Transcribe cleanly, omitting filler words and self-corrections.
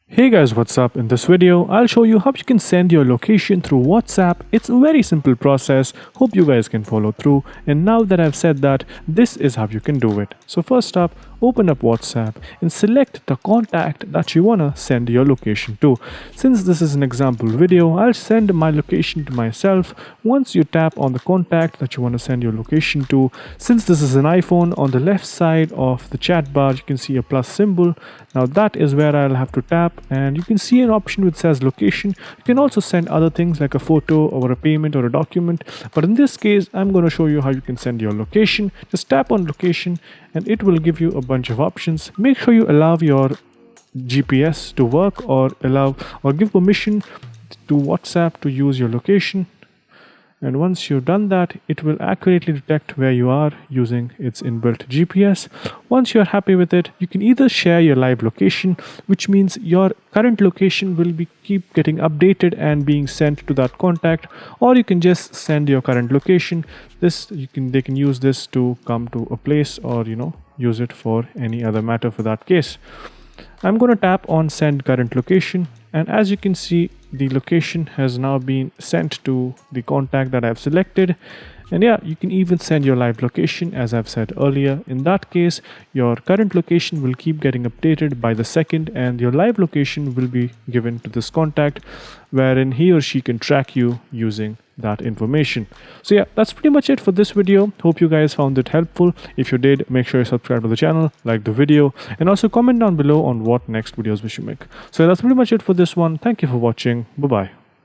Hey guys, what's up? In this video, I'll show you how you can send your location through WhatsApp. It's a very simple process. Hope you guys can follow through. And now that I've said that, this is how you can do it. So first up, open up WhatsApp and select the contact that you want to send your location to. Since this is an example video, I'll send my location to myself. Once you tap on the contact that you want to send your location to, since this is an iPhone, on the left side of the chat bar, you can see a plus symbol. Now that is where I'll have to tap, and you can see an option which says location. You can also send other things like a photo or a payment or a document, but in this case I'm going to show you how you can send your location. Just tap on location and it will give you a bunch of options. Make sure you allow your GPS to work, or give permission to WhatsApp to use your location. And once you've done that, it will accurately detect where you are using its inbuilt GPS. Once you're happy with it, you can either share your live location, which means your current location will keep getting updated and being sent to that contact, or you can just send your current location. They can use this to come to a place, or use it for any other matter for that case. I'm going to tap on send current location, and as you can see, the location has now been sent to the contact that I've selected. And yeah, you can even send your live location, as I've said earlier. In that case, your current location will keep getting updated by the second, and your live location will be given to this contact, wherein he or she can track you using that information. So yeah, that's pretty much it for this video. Hope you guys found it helpful. If you did, make sure you subscribe to the channel, like the video, and also comment down below on what next videos we should make. So yeah, that's pretty much it for this one. Thank you for watching. Bye bye.